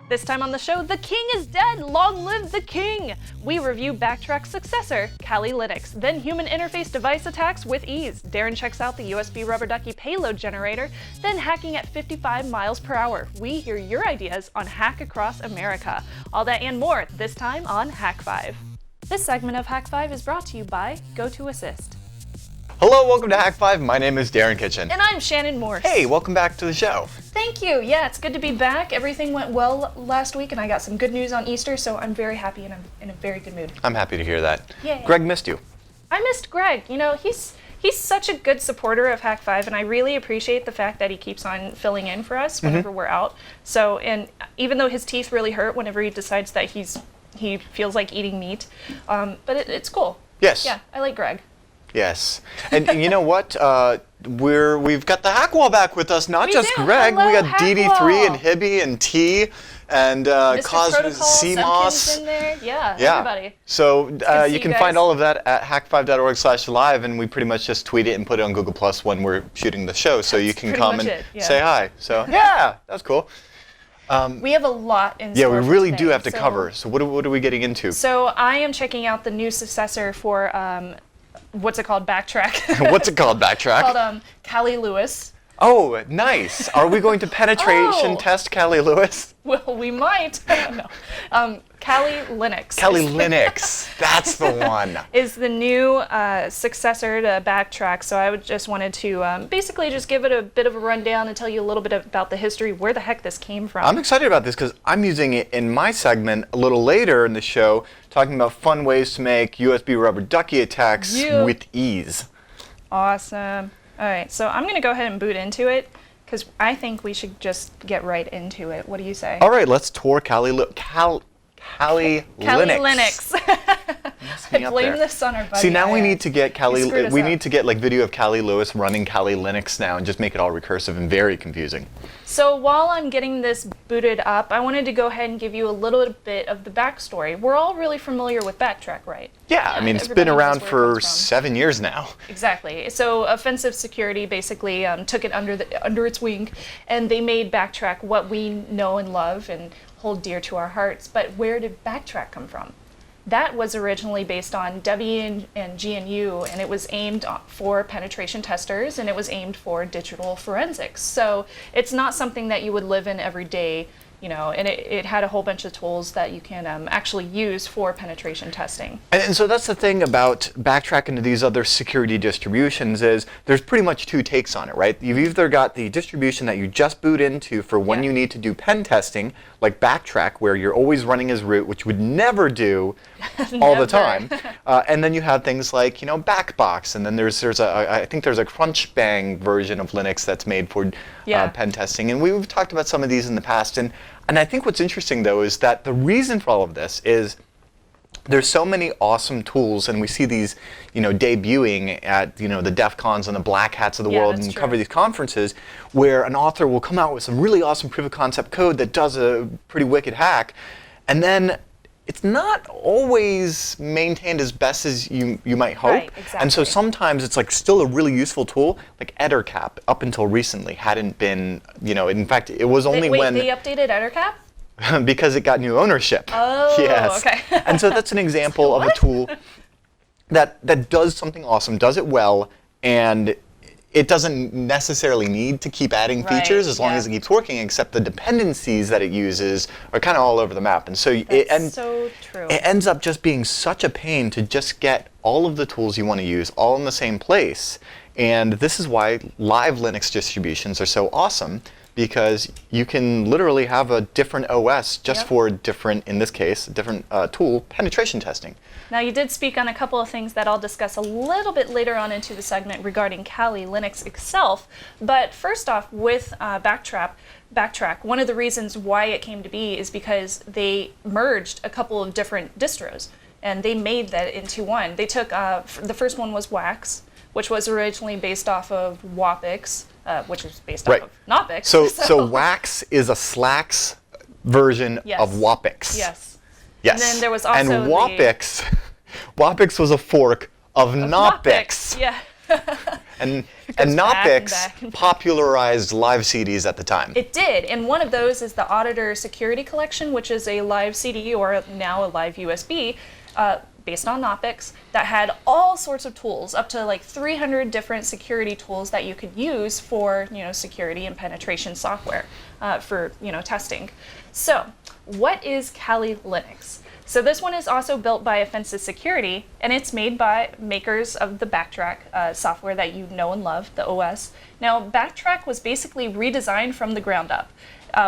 This time on the show, the king is dead, long live the king! We review Backtrack's successor, Kali Linux, then human interface device attacks with ease. Darren checks out the USB Rubber Ducky payload generator, then hacking at 55 miles per hour. We hear your ideas on hack across America. All that and more, this time on HAK5. This segment of HAK5 is brought to you by GoToAssist. Hello, welcome to HAK5. My name is Darren Kitchen. And I'm Shannon Morse. Hey, welcome back to the show. Thank you. Yeah, it's good to be back. Everything went well last week, and I got some good news on Easter, so I'm very happy and I'm in a very good mood. I'm happy to hear that. Yay. Greg missed you. I missed Greg. You know, he's such a good supporter of HAK5, and I really appreciate the fact that he keeps on filling in for us whenever we're out. So, and even though his teeth really hurt whenever he decides that he feels like eating meat, but it's cool. Yes. Yeah, I like Greg. Yes. And you know what? We've got the Hackwall back with us, not just Greg. Hello, we got Hackwall. DD3 and Hibby and T and Mr. CMOS. in there. Yeah, everybody. So see you can you find guys. all of that at hack5.org/live, and we pretty much just tweet it and put it on Google Plus when we're shooting the show, so you can pretty come much and it, yeah. say hi. So yeah, that's cool. We have a lot in store. Yeah, we for really today, do have to so- cover. So what are we getting into? So I am checking out the new successor for what's it called? Backtrack. What's it called? Backtrack? Called Kali Lewis. Oh, nice. Are we going to penetration test Kali Lewis? Well, we might. No. Kali Linux. Kali Linux. That's the one. Is the new successor to Backtrack. So I just wanted to basically just give it a bit of a rundown and tell you a little bit about the history, where the heck this came from. I'm excited about this because I'm using it in my segment a little later in the show, talking about fun ways to make USB Rubber Ducky attacks with ease. Awesome. All right, so I'm going to go ahead and boot into it because I think we should just get right into it. What do you say? All right, let's tour Kali Linux. I blame this on our buddy. See, now we need to get He screwed us we up. need to get like video of Kali Lewis running Kali Linux now and just make it all recursive and very confusing. So while I'm getting this booted up, I wanted to go ahead and give you a little bit of the backstory. We're all really familiar with Backtrack, right? Yeah, I mean, it's everybody been knows around where it for comes from. 7 years now. Exactly. So Offensive Security basically took it under its wing, and they made Backtrack what we know and love and hold dear to our hearts. But where did Backtrack come from? That was originally based on W and GNU, and it was aimed for penetration testers, and it was aimed for digital forensics. So it's not something that you would live in every day, you know, and it had a whole bunch of tools that you can actually use for penetration testing. And so that's the thing about Backtrack into these other security distributions is there's pretty much two takes on it, right? You've either got the distribution that you just boot into for when you need to do pen testing, like Backtrack, where you're always running as root, which you would never do all the time. And then you have things like, you know, Backbox, and then I think there's a Crunch Bang version of Linux that's made for pen testing. And we've talked about some of these in the past. And I think what's interesting, though, is that the reason for all of this is there's so many awesome tools, and we see these, you know, debuting at, you know, the DEF CONs and the Black Hats of the world and cover these conferences, where an author will come out with some really awesome proof of concept code that does a pretty wicked hack, and then it's not always maintained as best as you might hope. Right, exactly. And so sometimes it's like still a really useful tool, like EtherCap up until recently hadn't been, you know, in fact, it was only when they updated EtherCap? because it got new ownership. Oh, yes. okay. And so that's an example of a tool that does something awesome, does it well, and it doesn't necessarily need to keep adding features as long as it keeps working, except the dependencies that it uses are kind of all over the map. And so so true. It ends up just being such a pain to just get all of the tools you want to use all in the same place. And this is why live Linux distributions are so awesome, because you can literally have a different OS just for different, in this case, a different tool, penetration testing. Now, you did speak on a couple of things that I'll discuss a little bit later on into the segment regarding Kali Linux itself. But first off, with Backtrack, one of the reasons why it came to be is because they merged a couple of different distros, and they made that into one. They took, the first one was Wax, which was originally based off of Wapix, which is based off of Knoppix. So Wax is a Slacks version of Wapix. Yes. Yes. And then there was also and Wapix, Wapix was a fork of Knoppix. Yeah. And goes back and Knoppix back and back. popularized live CDs at the time. It did, and one of those is the Auditor Security Collection, which is a live CD or now a live USB based on Knoppix that had all sorts of tools, up to like 300 different security tools that you could use for security and penetration software for testing. So, what is Kali Linux? So this one is also built by Offensive Security, and it's made by makers of the Backtrack software that you know and love, the OS. Now, Backtrack was basically redesigned from the ground up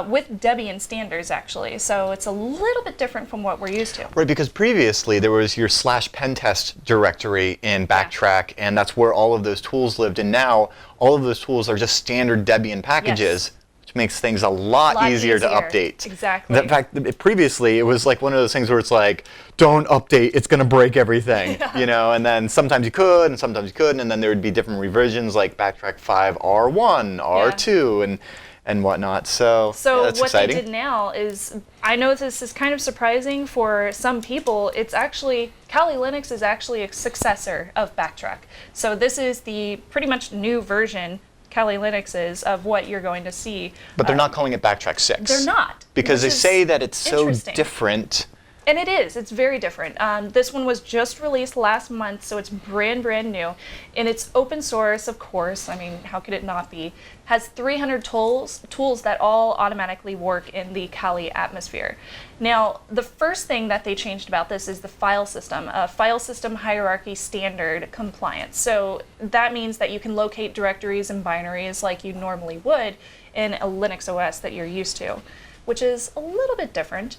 with Debian standards, actually. So it's a little bit different from what we're used to. Right, because previously there was your /pentest directory in Backtrack, and that's where all of those tools lived. And now all of those tools are just standard Debian packages. Yes. Makes things a lot easier to update. Exactly. In fact, previously it was like one of those things where it's like, don't update, it's going to break everything, and then sometimes you could and sometimes you couldn't, and then there would be different revisions like Backtrack 5 R1, R2, and whatnot. So yeah, that's what exciting. they did now is, I know this is kind of surprising for some people, it's actually, Kali Linux is actually a successor of Backtrack. So this is the pretty much new version Kali Linux is of what you're going to see. But they're not calling it Backtrack 6. They're not. Because they say that it's so different. And it is. It's very different. This one was just released last month, so it's brand new. And it's open source, of course. I mean, how could it not be? Has 300 tools that all automatically work in the Kali atmosphere. Now, the first thing that they changed about this is the file system hierarchy standard compliance. So that means that you can locate directories and binaries like you normally would in a Linux OS that you're used to, which is a little bit different.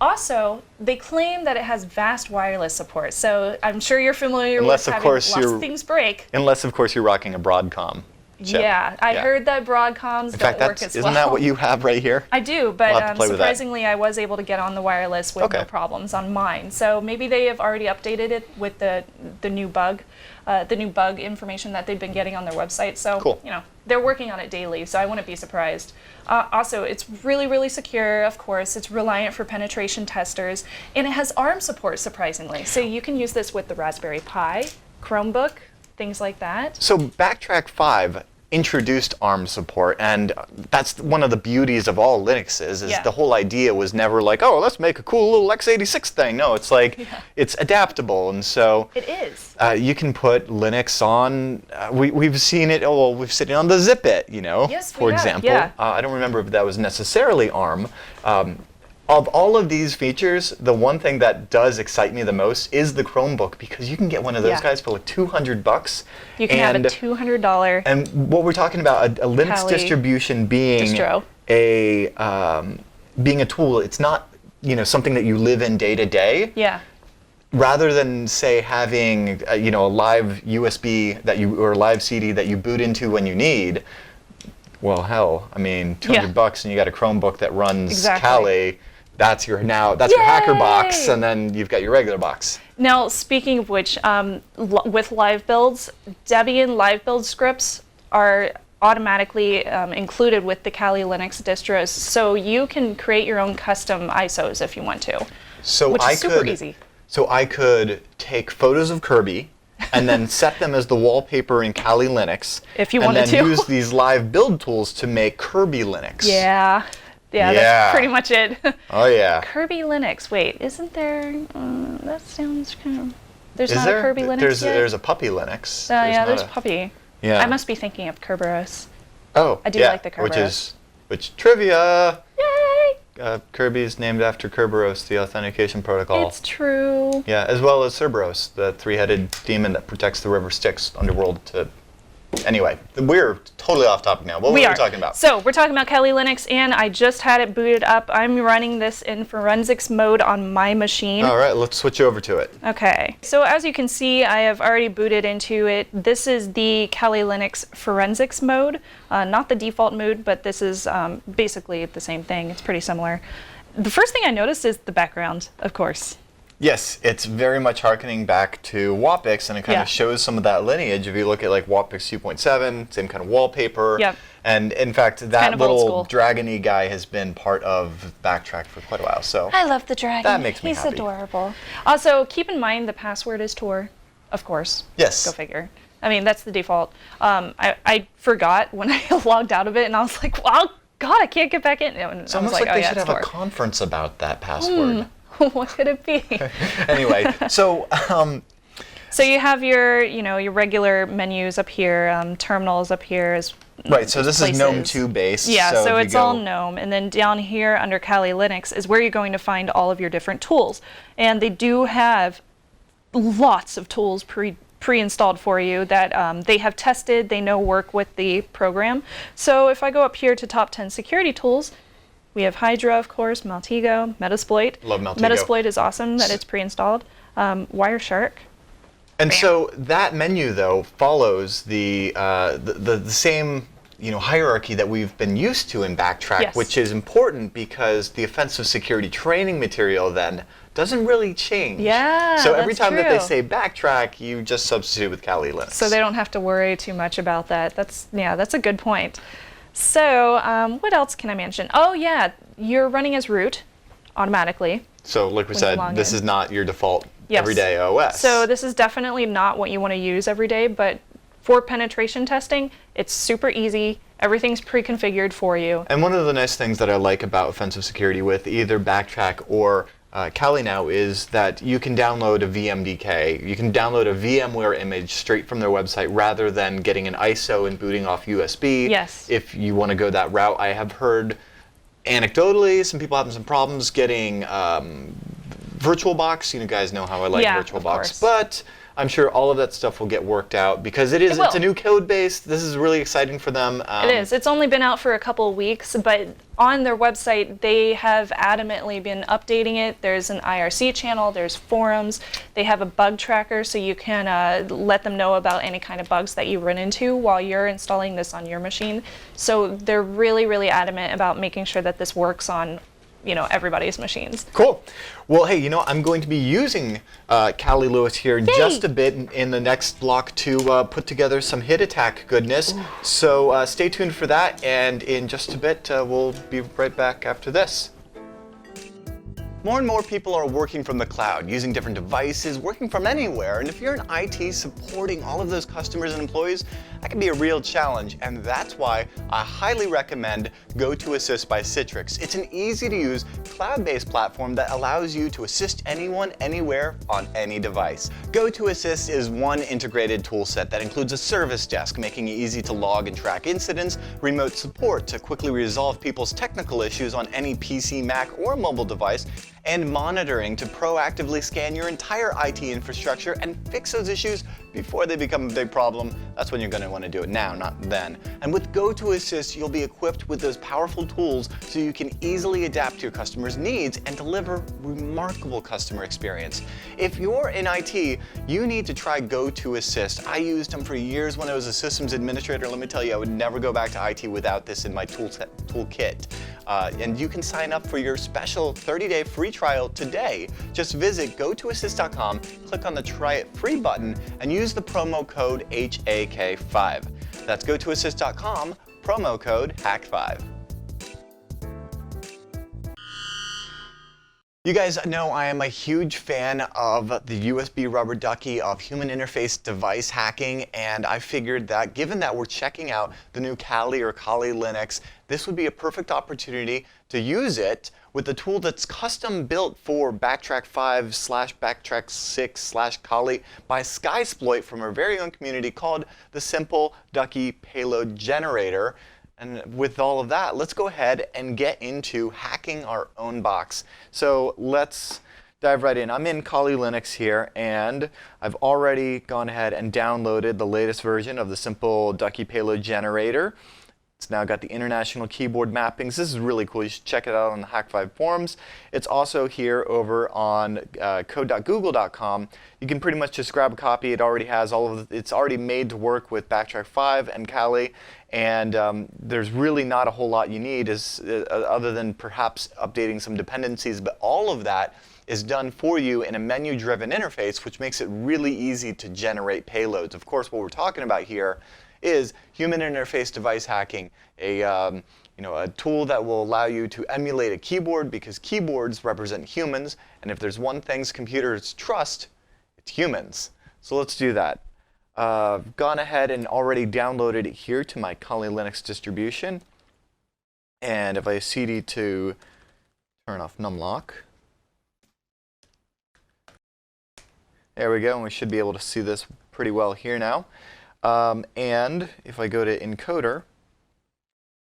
Also, they claim that it has vast wireless support, so I'm sure you're familiar with having lots of things break. Unless, of course, you're rocking a Broadcom chip. Yeah, I heard that Broadcoms don't work as well. Isn't that what you have right here? I do, but surprisingly, I was able to get on the wireless with no problems on mine. So maybe they have already updated it with the new bug information that they've been getting on their website. So cool. They're working on it daily, so I wouldn't be surprised. Also, it's really secure, of course. It's reliant for penetration testers, and it has ARM support, surprisingly. So you can use this with the Raspberry Pi, Chromebook, things like that. So Backtrack 5 introduced ARM support, and that's one of the beauties of all Linuxes, is the whole idea was never like, oh, let's make a cool little x86 thing. No, it's like, it's adaptable, and so it is. You can put Linux on, we've seen it, we've seen it on the Zip-It, Yes, for example. Yeah. I don't remember if that was necessarily ARM. Of all of these features, the one thing that does excite me the most is the Chromebook, because you can get one of those guys for like $200. You can have a $200. And what we're talking about, a Linux Kali distribution being being a tool. It's not something that you live in day to day. Yeah. Rather than say having a live USB or live CD that you boot into when you need. Well, hell, I mean, $200 and you got a Chromebook that runs Kali. That's your hacker box, and then you've got your regular box. Now, speaking of which, with live builds, Debian live build scripts are automatically included with the Kali Linux distros, so you can create your own custom ISOs if you want to, which is super easy. So I could take photos of Kirby and then set them as the wallpaper in Kali Linux, if you wanted to, and then use these live build tools to make Kirby Linux. Yeah, that's pretty much it. Oh yeah. Kirby Linux. Wait, isn't there? That sounds kind of. There's not a Kirby Linux yet? There's a Puppy Linux. There's Puppy. Yeah. I must be thinking of Kerberos. Oh, I do like the Kerberos. Which trivia? Yay! Kirby's named after Kerberos, the authentication protocol. It's true. Yeah, as well as Cerberus, the three-headed demon that protects the River Styx underworld to. Anyway, we're totally off topic now. What were we talking about? So we're talking about Kali Linux, and I just had it booted up. I'm running this in forensics mode on my machine. All right, let's switch over to it. Okay. So as you can see, I have already booted into it. This is the Kali Linux forensics mode, not the default mode, but this is basically the same thing. It's pretty similar. The first thing I noticed is the background, of course. Yes, it's very much harkening back to Wapix, and it kind of shows some of that lineage. If you look at like Wapix 2.7, same kind of wallpaper. Yep. And in fact, that kind of little dragony guy has been part of Backtrack for quite a while. So I love the dragon. That makes me happy. He's adorable. Also, keep in mind the password is Tor, of course. Yes. Go figure. I mean, that's the default. I forgot when I logged out of it, and I was like, "Well, God, I can't get back in." And it's almost like they should it's have Tor. a conference about that password. What could it be? Anyway, so so you have your regular menus up here, terminals up here as right. So this places. is GNOME 2 based. Yeah, so it's go, all GNOME, and then down here under Kali Linux is where you're going to find all of your different tools, and they do have lots of tools pre-installed for you that they have tested. They know work with the program. So if I go up here to top 10 security tools. We have Hydra, of course, Maltego, Metasploit. Love Maltego. Metasploit is awesome that it's pre-installed. Wireshark. And so that menu, though, follows the same hierarchy that we've been used to in Backtrack, which is important because the offensive security training material then doesn't really change. Yeah, so every time true. that they say Backtrack, you just substitute with Kali Linux. So they don't have to worry too much about that. That's a good point. So what else can I mention? Oh yeah, you're running as root automatically. So like we said, this is not your default everyday OS. So this is definitely not what you want to use every day, but for penetration testing, it's super easy. Everything's pre-configured for you. And one of the nice things that I like about offensive security with either Backtrack or Kali now is that you can download a VMDK. You can download a VMware image straight from their website rather than getting an ISO and booting off USB. Yes. If you want to go that route, I have heard anecdotally some people having some problems getting VirtualBox. You guys know how I like VirtualBox, but I'm sure all of that stuff will get worked out because it's a new code base. This is really exciting for them. It is. It's only been out for a couple of weeks, but on their website, they have adamantly been updating it. There's an IRC channel, there's forums, they have a bug tracker so you can let them know about any kind of bugs that you run into while you're installing this on your machine. So they're really, really adamant about making sure that this works on everybody's machines. Cool. Well, hey, I'm going to be using Kali Lewis here just a bit in the next block to put together some hit attack goodness. Ooh. So stay tuned for that, and in just a bit, we'll be right back after this. More and more people are working from the cloud, using different devices, working from anywhere, and if you're in IT supporting all of those customers and employees, that can be a real challenge, and that's why I highly recommend GoToAssist by Citrix. It's an easy-to-use, cloud-based platform that allows you to assist anyone, anywhere, on any device. GoToAssist is one integrated toolset that includes a service desk, making it easy to log and track incidents, remote support to quickly resolve people's technical issues on any PC, Mac, or mobile device, and monitoring to proactively scan your entire IT infrastructure and fix those issues before they become a big problem. That's when you're going to want to do it now, not then. And with GoToAssist, you'll be equipped with those powerful tools so you can easily adapt to your customers' needs and deliver remarkable customer experience. If you're in IT, you need to try GoToAssist. I used them for years when I was a systems administrator. Let me tell you, I would never go back to IT without this in my toolkit. And you can sign up for your special 30-day free trial today. Just visit gotoassist.com, click on the Try It Free button, and use the promo code HAK5. That's gotoassist.com, promo code HAK5. You guys know I am a huge fan of the USB Rubber Ducky, of human interface device hacking, and I figured that given that we're checking out the new Kali or Kali Linux, this would be a perfect opportunity to use it with a tool that's custom built for Backtrack 5/Backtrack 6/Kali by Skysploit from our very own community called the Simple Ducky Payload Generator. And with all of that, let's go ahead and get into hacking our own box. So let's dive right in. I'm in Kali Linux here, and I've already gone ahead and downloaded the latest version of the Simple Ducky Payload Generator. It's now got the international keyboard mappings. This is really cool. You should check it out on the HAK5 forums. It's also here over on code.google.com. You can pretty much just grab a copy. It already has it's already made to work with Backtrack 5 and Kali, and there's really not a whole lot you need other than perhaps updating some dependencies, but all of that is done for you in a menu-driven interface, which makes it really easy to generate payloads. Of course, what we're talking about here is human interface device hacking, a tool that will allow you to emulate a keyboard, because keyboards represent humans, and if there's one thing computers trust, it's humans. So let's do that. I've gone ahead and already downloaded it here to my Kali Linux distribution. And if I cd to turn off numlock, there we go, and we should be able to see this pretty well here now. And if I go to encoder,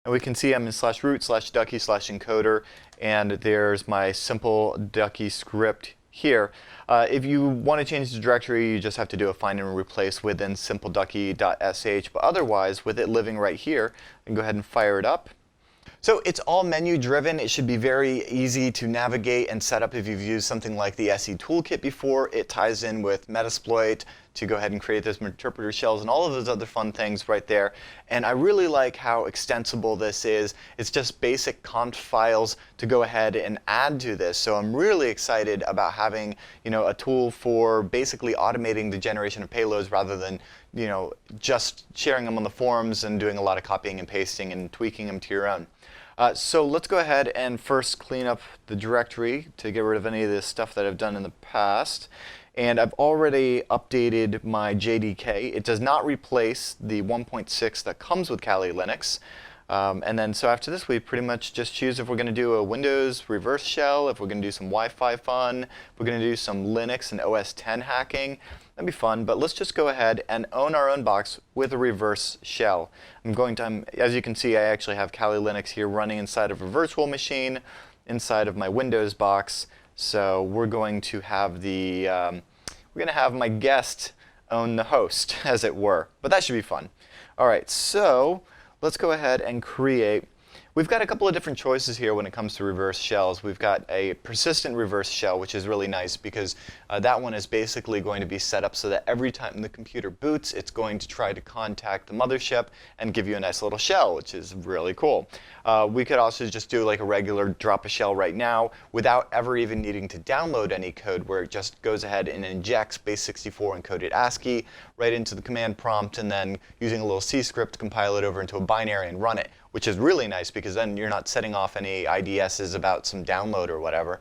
and we can see I'm in /root/ducky/encoder, and there's my simple Ducky script here. If you want to change the directory, you just have to do a find and replace within simpleducky.sh, but otherwise, with it living right here, I can go ahead and fire it up. So it's all menu driven. It should be very easy to navigate and set up if you've used something like the SE toolkit before. It ties in with Metasploit to go ahead and create those interpreter shells and all of those other fun things right there. And I really like how extensible this is. It's just basic conf files to go ahead and add to this. So I'm really excited about having, a tool for basically automating the generation of payloads rather than, just sharing them on the forums and doing a lot of copying and pasting and tweaking them to your own. So let's go ahead and first clean up the directory to get rid of any of this stuff that I've done in the past. And I've already updated my JDK. It does not replace the 1.6 that comes with Kali Linux. And then so after this, we pretty much just choose if we're going to do a Windows reverse shell, if we're going to do some Wi-Fi fun, if we're going to do some Linux and OS X hacking. That'd be fun, but let's just go ahead and own our own box with a reverse shell. As you can see, I actually have Kali Linux here running inside of a virtual machine, inside of my Windows box. So we're going to have my guest own the host, as it were. But that should be fun. All right, so let's go ahead and create. We've got a couple of different choices here when it comes to reverse shells. We've got a persistent reverse shell, which is really nice because that one is basically going to be set up so that every time the computer boots, it's going to try to contact the mothership and give you a nice little shell, which is really cool. We could also just do like a regular drop a shell right now without ever even needing to download any code, where it just goes ahead and injects base64 encoded ASCII right into the command prompt, and then using a little C script compile it over into a binary and run it, which is really nice because then you're not setting off any IDSs about some download or whatever.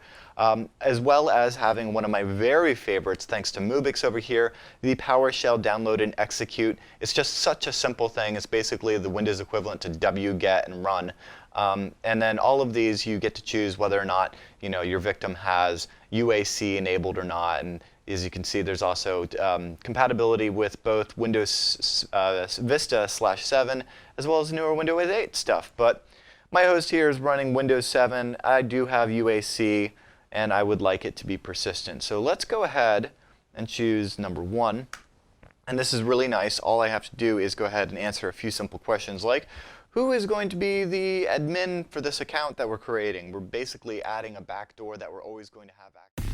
As well as having one of my very favorites, thanks to Mubix over here, the PowerShell download and execute. It's just such a simple thing. It's basically the Windows equivalent to wget and run. And then all of these, you get to choose whether or not your victim has UAC enabled or not. And as you can see, there's also compatibility with both Windows Vista /7 as well as newer Windows 8 stuff. But my host here is running Windows 7. I do have UAC, and I would like it to be persistent. So let's go ahead and choose number 1. And this is really nice. All I have to do is go ahead and answer a few simple questions like, who is going to be the admin for this account that we're creating? We're basically adding a backdoor that we're always going to have access to.